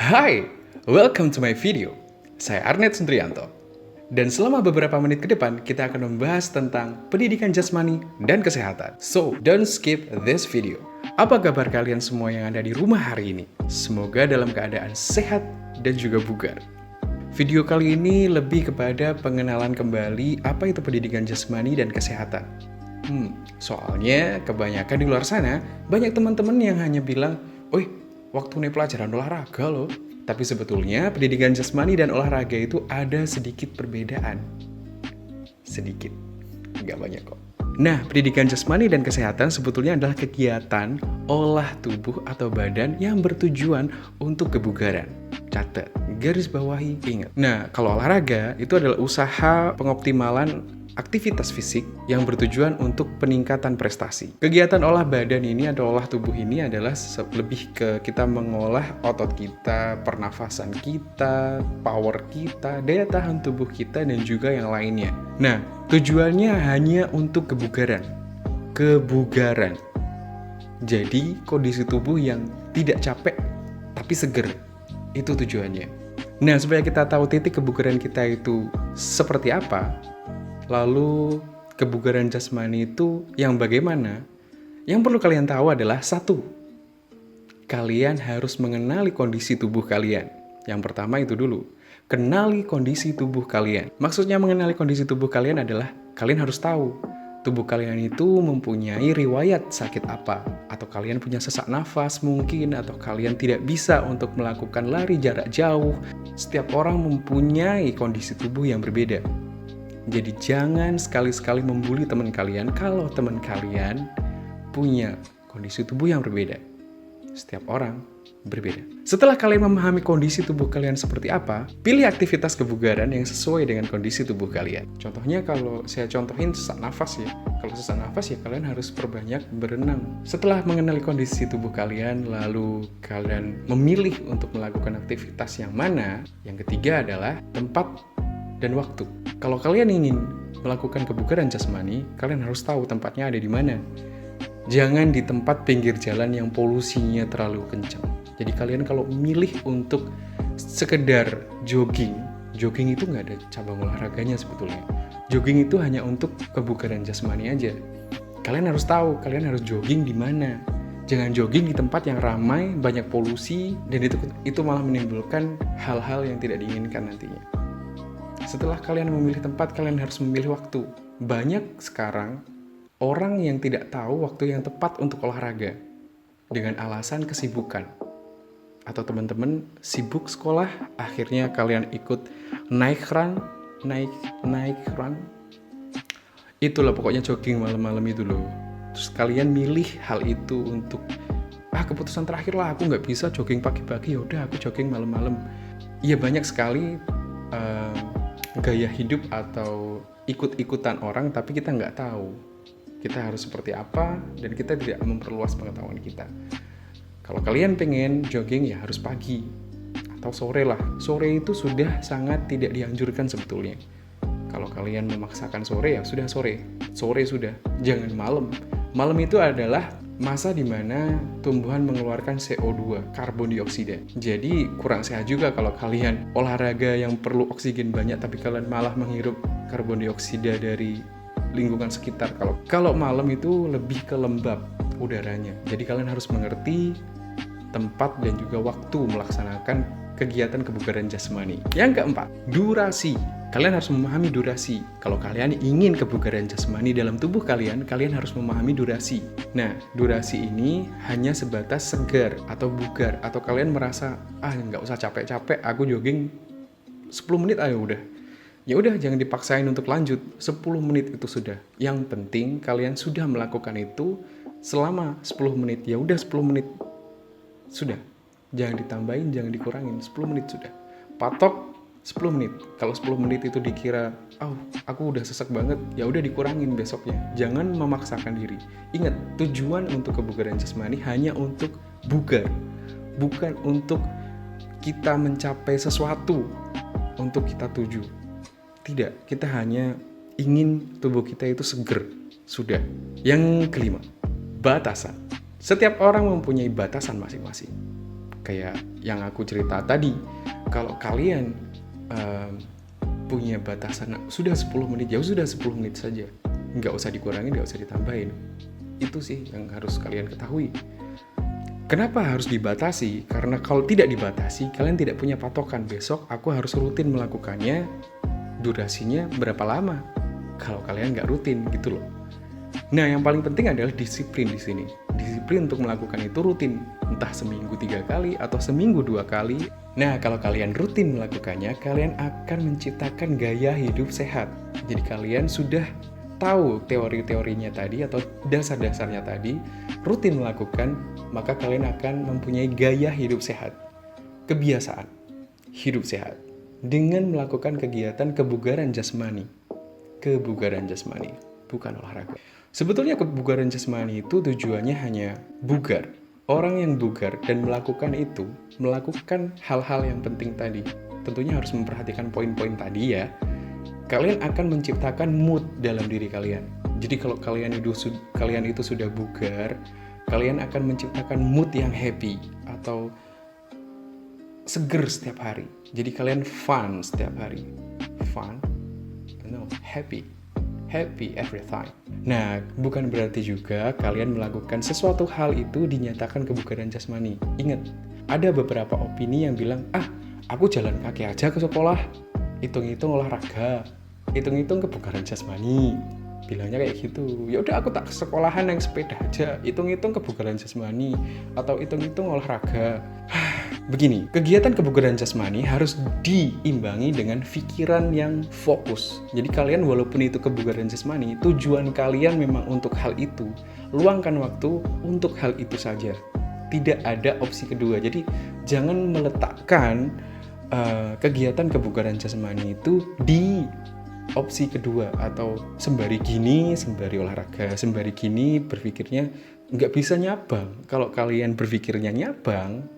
Hai, welcome to my video. Saya Arnet Sundrianto. Dan selama beberapa menit ke depan, kita akan membahas tentang pendidikan jasmani dan kesehatan. So, don't skip this video. Apa kabar kalian semua yang ada di rumah hari ini? Semoga dalam keadaan sehat dan juga bugar. Video kali ini lebih kepada pengenalan kembali apa itu pendidikan jasmani dan kesehatan. Soalnya kebanyakan di luar sana, banyak teman-teman yang hanya bilang, "Oi, waktu ini pelajaran olahraga loh." Tapi sebetulnya pendidikan jasmani dan olahraga itu ada sedikit perbedaan. Sedikit, nggak banyak kok. Nah, pendidikan jasmani dan kesehatan sebetulnya adalah kegiatan olah tubuh atau badan yang bertujuan untuk kebugaran. Catat, garis bawahi, ingat. Nah, kalau olahraga itu adalah usaha pengoptimalan aktivitas fisik yang bertujuan untuk peningkatan prestasi. Kegiatan olah badan ini atau olah tubuh ini adalah lebih ke kita mengolah otot kita, pernafasan kita, power kita, daya tahan tubuh kita, dan juga yang lainnya. Nah, tujuannya hanya untuk kebugaran. Kebugaran. Jadi, kondisi tubuh yang tidak capek tapi seger. Itu tujuannya. Nah, supaya kita tahu titik kebugaran kita itu seperti apa, lalu kebugaran jasmani itu yang bagaimana? Yang perlu kalian tahu adalah satu, kalian harus mengenali kondisi tubuh kalian. Yang pertama itu dulu, kenali kondisi tubuh kalian. Maksudnya mengenali kondisi tubuh kalian adalah kalian harus tahu tubuh kalian itu mempunyai riwayat sakit apa, atau kalian punya sesak nafas mungkin, atau kalian tidak bisa untuk melakukan lari jarak jauh. Setiap orang mempunyai kondisi tubuh yang berbeda. Jadi jangan sekali-sekali membuli teman kalian kalau teman kalian punya kondisi tubuh yang berbeda. Setiap orang berbeda. Setelah kalian memahami kondisi tubuh kalian seperti apa, pilih aktivitas kebugaran yang sesuai dengan kondisi tubuh kalian. Contohnya kalau saya contohin sesak nafas ya. Kalau sesak nafas ya kalian harus perbanyak berenang. Setelah mengenali kondisi tubuh kalian, lalu kalian memilih untuk melakukan aktivitas yang mana, yang ketiga adalah tempat dan waktu. Kalau kalian ingin melakukan kebugaran jasmani, kalian harus tahu tempatnya ada di mana. Jangan di tempat pinggir jalan yang polusinya terlalu kencang. Jadi kalian kalau milih untuk sekedar jogging itu nggak ada cabang olahraganya sebetulnya. Jogging itu hanya untuk kebugaran jasmani aja. Kalian harus tahu, kalian harus jogging di mana. Jangan jogging di tempat yang ramai, banyak polusi, dan itu malah menimbulkan hal-hal yang tidak diinginkan nantinya. Setelah kalian memilih tempat, kalian harus memilih waktu. Banyak sekarang orang yang tidak tahu waktu yang tepat untuk olahraga dengan alasan kesibukan. Atau teman-teman sibuk sekolah, akhirnya kalian ikut naik run. Itulah pokoknya jogging malam-malam itu loh. Terus kalian milih hal itu untuk keputusan terakhir lah, aku nggak bisa jogging pagi-pagi, yaudah aku jogging malam-malam. Iya, banyak sekali gaya hidup atau ikut-ikutan orang, tapi kita nggak tahu kita harus seperti apa, dan kita tidak memperluas pengetahuan kita. Kalau kalian pengen jogging ya harus pagi atau sore lah. Sore itu sudah sangat tidak dianjurkan sebetulnya. Kalau kalian memaksakan sore ya sudah sore sudah, jangan malam. Malam itu adalah masa di mana tumbuhan mengeluarkan CO2, karbon dioksida. Jadi kurang sehat juga kalau kalian olahraga yang perlu oksigen banyak tapi kalian malah menghirup karbon dioksida dari lingkungan sekitar. Kalau malam itu lebih ke lembab udaranya. Jadi kalian harus mengerti tempat dan juga waktu melaksanakan kegiatan kebugaran jasmani. Yang keempat, durasi. Kalian harus memahami durasi. Kalau kalian ingin kebugaran jasmani dalam tubuh kalian, kalian harus memahami durasi. Nah, durasi ini hanya sebatas segar atau bugar. Atau kalian merasa, nggak usah capek-capek, aku jogging 10 menit aja udah. Ya udah, jangan dipaksain untuk lanjut. 10 menit itu sudah. Yang penting kalian sudah melakukan itu selama 10 menit. Ya udah 10 menit. Sudah. Jangan ditambahin, jangan dikurangin. 10 menit sudah. Patok 10 menit. Kalau 10 menit itu dikira, aku udah sesek banget, ya udah dikurangin besoknya. Jangan memaksakan diri. Ingat, tujuan untuk kebugaran jasmani hanya untuk bugar. Bukan untuk kita mencapai sesuatu untuk kita tuju. Tidak, kita hanya ingin tubuh kita itu seger. Sudah. Yang kelima, batasan. Setiap orang mempunyai batasan masing-masing. Kayak yang aku cerita tadi, kalau kalian punya batasan sudah 10 menit, ya sudah 10 menit saja. Nggak usah dikurangin, nggak usah ditambahin. Itu sih yang harus kalian ketahui. Kenapa harus dibatasi? Karena kalau tidak dibatasi, kalian tidak punya patokan. Besok aku harus rutin melakukannya, durasinya berapa lama? Kalau kalian nggak rutin gitu loh. Nah, yang paling penting adalah disiplin di sini. Disiplin untuk melakukan itu rutin, entah seminggu 3 kali atau seminggu 2 kali. Nah, kalau kalian rutin melakukannya, kalian akan menciptakan gaya hidup sehat. Jadi kalian sudah tahu teori-teorinya tadi atau dasar-dasarnya tadi, rutin melakukan, maka kalian akan mempunyai gaya hidup sehat. Kebiasaan hidup sehat dengan melakukan kegiatan kebugaran jasmani. Kebugaran jasmani, bukan olahraga. Sebetulnya kebugaran jasmani itu tujuannya hanya bugar. Orang yang bugar dan melakukan itu, melakukan hal-hal yang penting tadi, tentunya harus memperhatikan poin-poin tadi ya. Kalian akan menciptakan mood dalam diri kalian. Jadi kalau kalian itu sudah bugar, kalian akan menciptakan mood yang happy atau seger setiap hari. Jadi kalian fun setiap hari. Fun? No, happy. Happy every time. Nah, bukan berarti juga kalian melakukan sesuatu hal itu dinyatakan kebugaran jasmani. Ingat, ada beberapa opini yang bilang, aku jalan kaki aja ke sekolah, hitung-hitung olahraga, hitung-hitung kebugaran jasmani. Bilangnya kayak gitu. Ya udah aku tak sekolahan naik sepeda aja, hitung-hitung kebugaran jasmani atau hitung-hitung olahraga. Begini, kegiatan kebugaran jasmani harus diimbangi dengan pikiran yang fokus. Jadi kalian walaupun itu kebugaran jasmani, tujuan kalian memang untuk hal itu. Luangkan waktu untuk hal itu saja. Tidak ada opsi kedua. Jadi jangan meletakkan kegiatan kebugaran jasmani itu di opsi kedua atau sembari gini, sembari olahraga, sembari gini berpikirnya nggak bisa nyabang. Kalau kalian berpikirnya nyabang,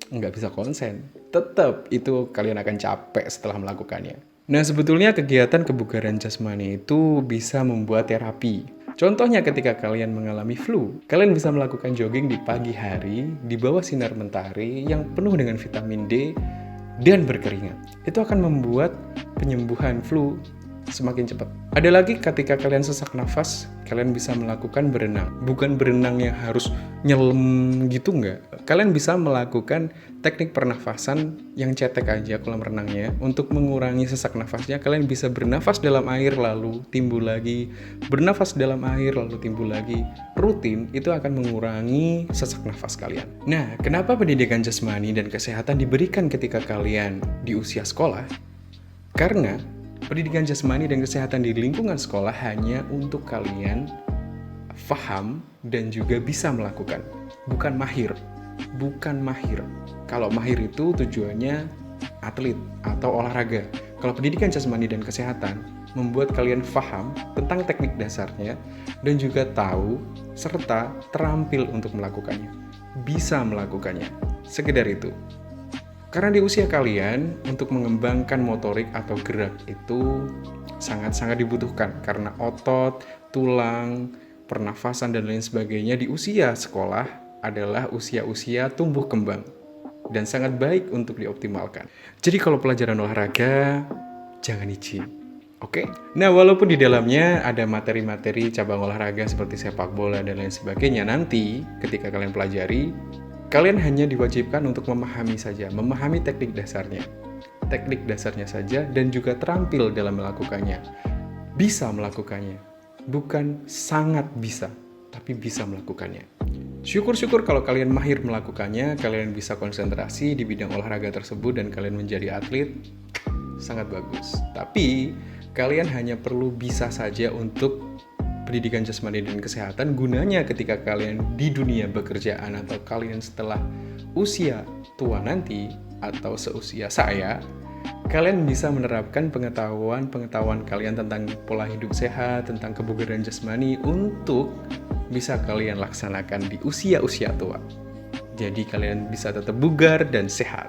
nggak bisa konsen, tetap itu kalian akan capek setelah melakukannya. Nah, sebetulnya kegiatan kebugaran jasmani itu bisa membuat terapi. Contohnya ketika kalian mengalami flu, kalian bisa melakukan jogging di pagi hari di bawah sinar mentari yang penuh dengan vitamin D dan berkeringat. Itu akan membuat penyembuhan flu semakin cepat. Ada lagi ketika kalian sesak nafas, kalian bisa melakukan berenang. Bukan berenang yang harus nyelam gitu nggak. Kalian bisa melakukan teknik pernafasan yang cetek aja kolam renangnya. Untuk mengurangi sesak nafasnya, kalian bisa bernafas dalam air lalu timbul lagi. Bernafas dalam air lalu timbul lagi. Rutin itu akan mengurangi sesak nafas kalian. Nah, kenapa pendidikan jasmani dan kesehatan diberikan ketika kalian di usia sekolah? Karena pendidikan jasmani dan kesehatan di lingkungan sekolah hanya untuk kalian paham dan juga bisa melakukan. Bukan mahir. Bukan mahir. Kalau mahir itu tujuannya atlet atau olahraga. Kalau pendidikan jasmani dan kesehatan membuat kalian paham tentang teknik dasarnya dan juga tahu serta terampil untuk melakukannya. Bisa melakukannya. Sekedar itu. Karena di usia kalian, untuk mengembangkan motorik atau gerak itu sangat-sangat dibutuhkan. Karena otot, tulang, pernafasan, dan lain sebagainya di usia sekolah adalah usia-usia tumbuh kembang. Dan sangat baik untuk dioptimalkan. Jadi kalau pelajaran olahraga, jangan izin. Oke? Nah, walaupun di dalamnya ada materi-materi cabang olahraga seperti sepak bola dan lain sebagainya, nanti ketika kalian pelajari, kalian hanya diwajibkan untuk memahami saja, memahami teknik dasarnya saja dan juga terampil dalam melakukannya. Bisa melakukannya, bukan sangat bisa, tapi bisa melakukannya. Syukur-syukur kalau kalian mahir melakukannya, kalian bisa konsentrasi di bidang olahraga tersebut dan kalian menjadi atlet, sangat bagus. Tapi, kalian hanya perlu bisa saja untuk pendidikan jasmani dan kesehatan. Gunanya ketika kalian di dunia pekerjaan atau kalian setelah usia tua nanti atau seusia saya, kalian bisa menerapkan pengetahuan kalian tentang pola hidup sehat, tentang kebugaran jasmani untuk bisa kalian laksanakan di usia-usia tua. Jadi kalian bisa tetap bugar dan sehat.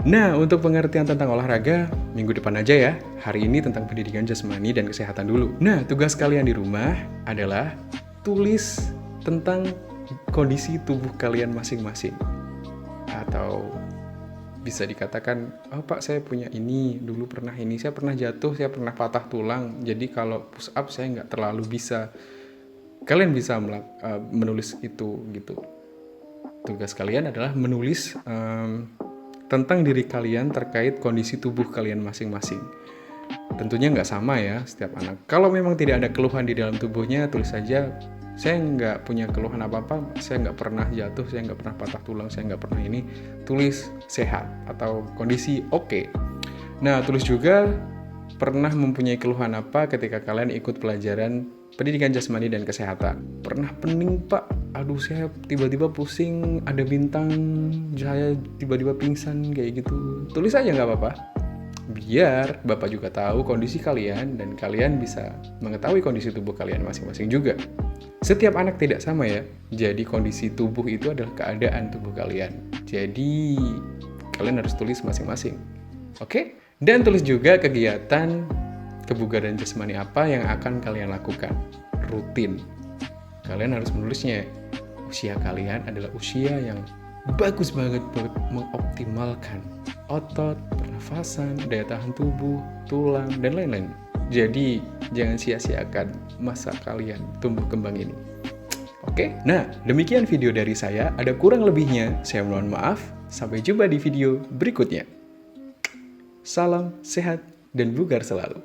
Nah, untuk pengertian tentang olahraga, minggu depan aja ya. Hari ini tentang pendidikan jasmani dan kesehatan dulu. Nah, tugas kalian di rumah adalah tulis tentang kondisi tubuh kalian masing-masing. atau bisa dikatakan, oh Pak saya punya ini, dulu pernah ini, saya pernah jatuh, saya pernah patah tulang, jadi kalau push up saya nggak terlalu bisa. Kalian bisa menulis itu gitu. Tugas kalian adalah menulis tentang diri kalian terkait kondisi tubuh kalian masing-masing. Tentunya nggak sama ya setiap anak. Kalau memang tidak ada keluhan di dalam tubuhnya, tulis saja, saya nggak punya keluhan apa-apa, saya nggak pernah jatuh, saya nggak pernah patah tulang, saya nggak pernah ini. Tulis sehat atau kondisi oke. Nah, tulis juga pernah mempunyai keluhan apa ketika kalian ikut pelajaran pendidikan jasmani dan kesehatan. Pernah pening Pak, aduh saya tiba-tiba pusing, ada bintang, saya tiba-tiba pingsan kayak gitu. Tulis aja nggak apa-apa. Biar Bapak juga tahu kondisi kalian dan kalian bisa mengetahui kondisi tubuh kalian masing-masing juga. Setiap anak tidak sama ya, jadi kondisi tubuh itu adalah keadaan tubuh kalian. Jadi kalian harus tulis masing-masing. Oke? Dan tulis juga kegiatan kebugaran jasmani apa yang akan kalian lakukan. Rutin. Kalian harus menulisnya. Usia kalian adalah usia yang bagus banget buat mengoptimalkan otot, pernafasan, daya tahan tubuh, tulang, dan lain-lain. Jadi, jangan sia-siakan masa kalian tumbuh kembang ini. Oke? Nah, demikian video dari saya. Ada kurang lebihnya, saya mohon maaf. Sampai jumpa di video berikutnya. Salam sehat dan bugar selalu.